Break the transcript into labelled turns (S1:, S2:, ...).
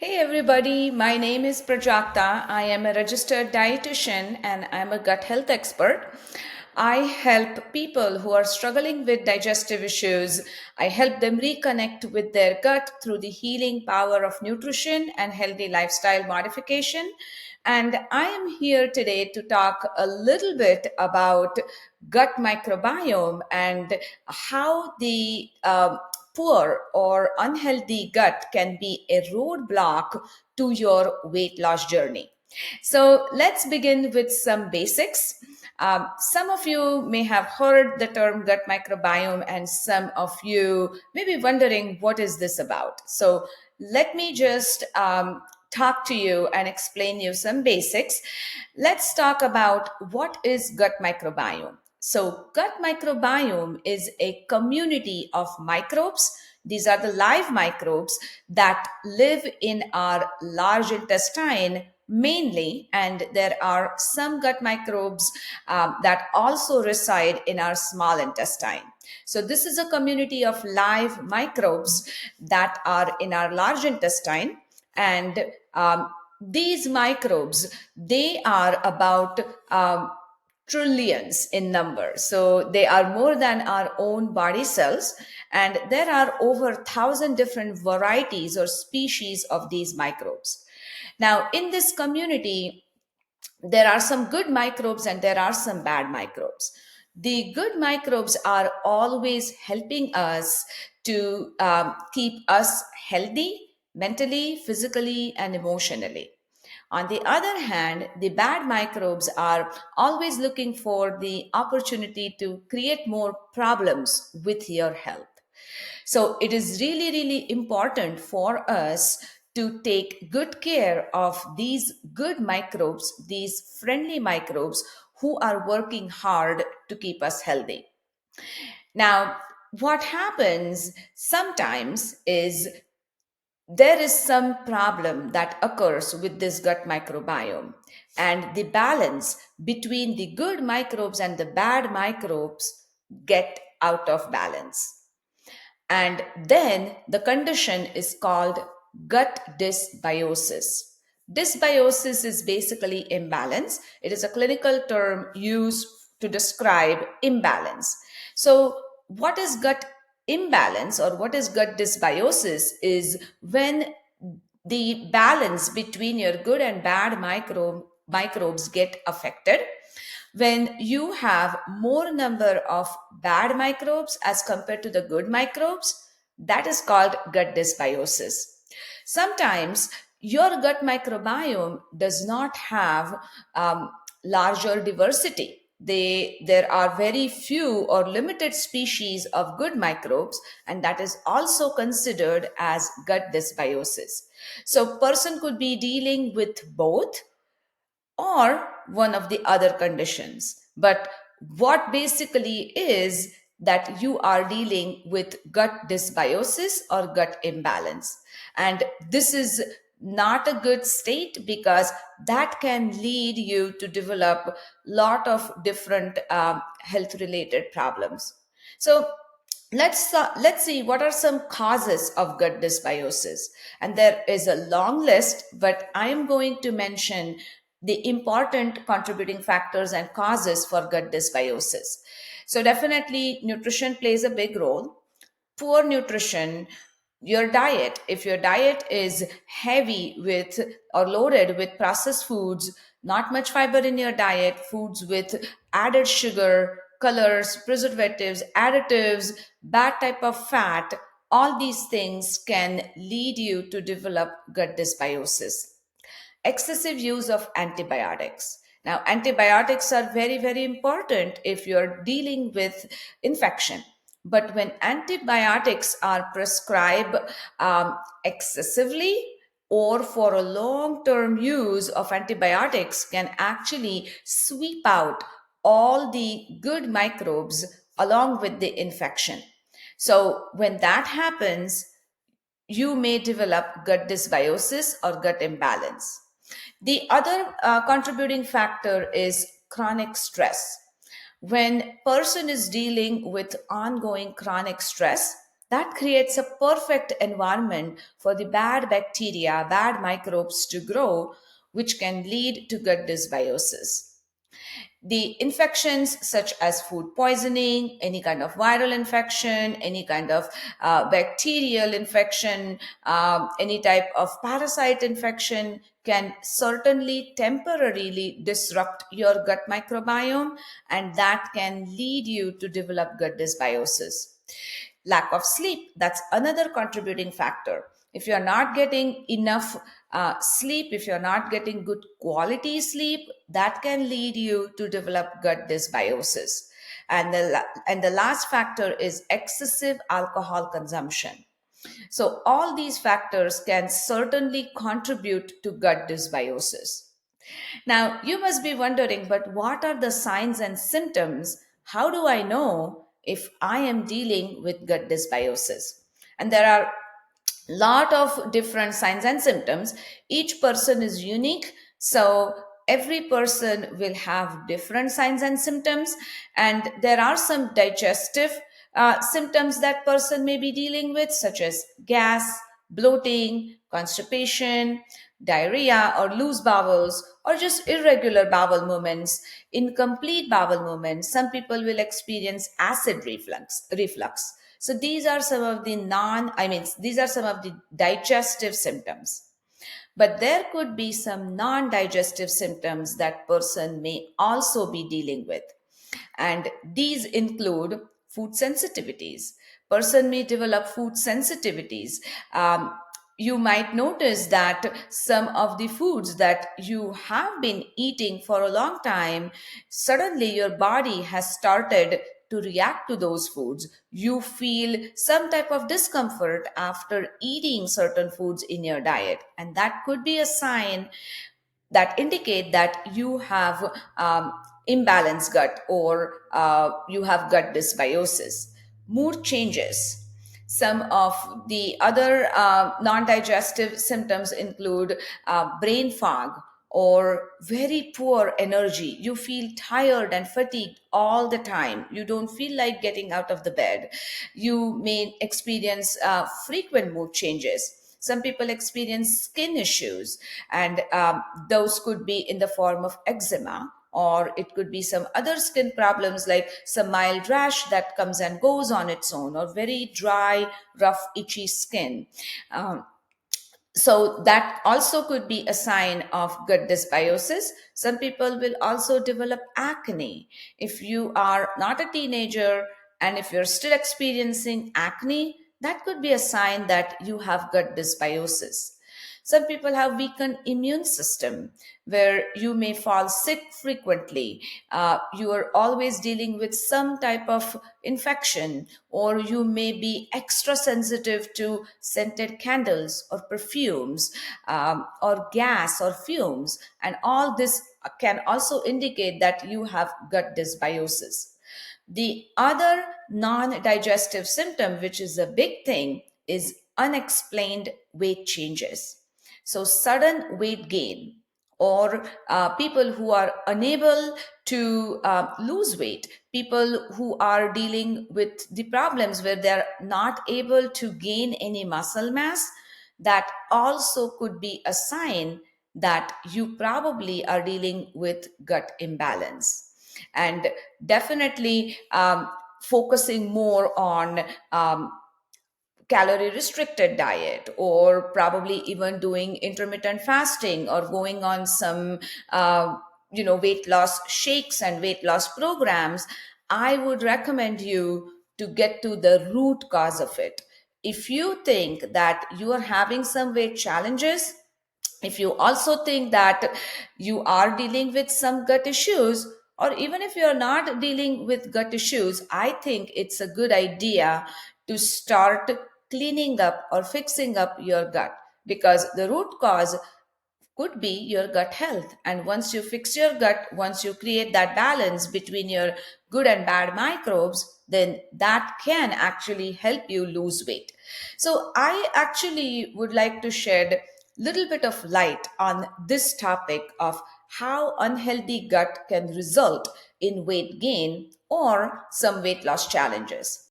S1: Hey everybody, my name is Prajakta. I am a registered dietitian and I'm a gut health expert. I help people who are struggling with digestive issues. I help them reconnect with their gut through the healing power of nutrition and healthy lifestyle modification. And I am here today to talk a little bit about gut microbiome and how the poor or unhealthy gut can be a roadblock to your weight loss journey. So let's begin with some basics. Some of you may have heard the term gut microbiome, and some of you may be wondering what is this about. So let me just talk to you and explain you some basics. Let's talk about what is gut microbiome. So, gut microbiome is a community of microbes. These are the live microbes that live in our large intestine mainly, and there are some gut microbes that also reside in our small intestine. So, this is a community of live microbes that are in our large intestine, and these microbes, they are about trillions in number. So they are more than our own body cells. And there are over 1,000 different varieties or species of these microbes. Now, in this community, there are some good microbes and there are some bad microbes. The good microbes are always helping us to keep us healthy mentally, physically, and emotionally. On the other hand, the bad microbes are always looking for the opportunity to create more problems with your health. So it is really, really important for us to take good care of these good microbes, these friendly microbes who are working hard to keep us healthy. Now, what happens sometimes is there is some problem that occurs with this gut microbiome, and the balance between the good microbes and the bad microbes get out of balance, and then the condition is called gut dysbiosis. Dysbiosis is basically imbalance. It is a clinical term used to describe imbalance. So, what is gut imbalance or what is gut dysbiosis is when the balance between your good and bad microbes get affected, when you have more number of bad microbes as compared to the good microbes. That is called gut dysbiosis. Sometimes your gut microbiome does not have larger diversity. There are very few or limited species of good microbes, and that is also considered as gut dysbiosis. So person could be dealing with both or one of the other conditions. But what basically is that you are dealing with gut dysbiosis or gut imbalance. And this is not a good state because that can lead you to develop lot of different health related problems. So let's see what are some causes of gut dysbiosis, and there is a long list, but I am going to mention the important contributing factors and causes for gut dysbiosis. So definitely nutrition plays a big role. Poor nutrition, your diet, if your diet is heavy with or loaded with processed foods, not much fiber in your diet, foods with added sugar, colors, preservatives, additives, bad type of fat, all these things can lead you to develop gut dysbiosis. Excessive use of antibiotics. Now, antibiotics are very, very important if you're dealing with infection. But when antibiotics are prescribed excessively or for a long term use of antibiotics, can actually sweep out all the good microbes along with the infection. So, when that happens, you may develop gut dysbiosis or gut imbalance. The other contributing factor is chronic stress. When person is dealing with ongoing chronic stress, That creates a perfect environment for the bad bacteria, bad microbes to grow, which can lead to gut dysbiosis. The infections such as food poisoning, any kind of viral infection, any kind of bacterial infection, any type of parasite infection can certainly temporarily disrupt your gut microbiome, and that can lead you to develop gut dysbiosis. Lack of sleep, that's another contributing factor. If you're not getting enough sleep, if you're not getting good quality sleep, that can lead you to develop gut dysbiosis. And the last factor is excessive alcohol consumption. So all these factors can certainly contribute to gut dysbiosis. Now, you must be wondering, but what are the signs and symptoms? How do I know if I am dealing with gut dysbiosis? And there are lot of different signs and symptoms. Each person is unique, so every person will have different signs and symptoms, and there are some digestive symptoms that person may be dealing with, such as gas, bloating, constipation, diarrhea or loose bowels, or just irregular bowel movements, incomplete bowel movements. Some people will experience acid reflux. So these are some of the these are some of the digestive symptoms. But there could be some non-digestive symptoms that person may also be dealing with. And these include food sensitivities. Person may develop food sensitivities. You might notice that some of the foods that you have been eating for a long time, suddenly your body has started to react to those foods. You feel some type of discomfort after eating certain foods in your diet, and that could be a sign that indicate that you have imbalanced gut, or you have gut dysbiosis. Mood changes. Some of the other non-digestive symptoms include brain fog or very poor energy. You feel tired and fatigued all the time. You don't feel like getting out of the bed. You may experience frequent mood changes. Some people experience skin issues, and those could be in the form of eczema, or it could be some other skin problems like some mild rash that comes and goes on its own, or very dry, rough, itchy skin. Um, so that also could be a sign of gut dysbiosis. Some people will also develop acne. If you are not a teenager and if you're still experiencing acne, that could be a sign that you have gut dysbiosis. Some people have weakened immune system where you may fall sick frequently. You are always dealing with some type of infection, or you may be extra sensitive to scented candles or perfumes, or gas or fumes. And all this can also indicate that you have gut dysbiosis. The other non digestive symptom, which is a big thing, is unexplained weight changes. So, sudden weight gain, or people who are unable to lose weight, people who are dealing with the problems where they're not able to gain any muscle mass, that also could be a sign that you probably are dealing with gut imbalance. And definitely focusing more on calorie restricted diet, or probably even doing intermittent fasting, or going on some weight loss shakes and weight loss programs, I would recommend you to get to the root cause of it. If you think that you are having some weight challenges, if you also think that you are dealing with some gut issues, or even if you're not dealing with gut issues, I think it's a good idea to start cleaning up or fixing up your gut, because the root cause could be your gut health. And once you fix your gut, once you create that balance between your good and bad microbes, then that can actually help you lose weight. So I actually would like to shed little bit of light on this topic of how unhealthy gut can result in weight gain or some weight loss challenges.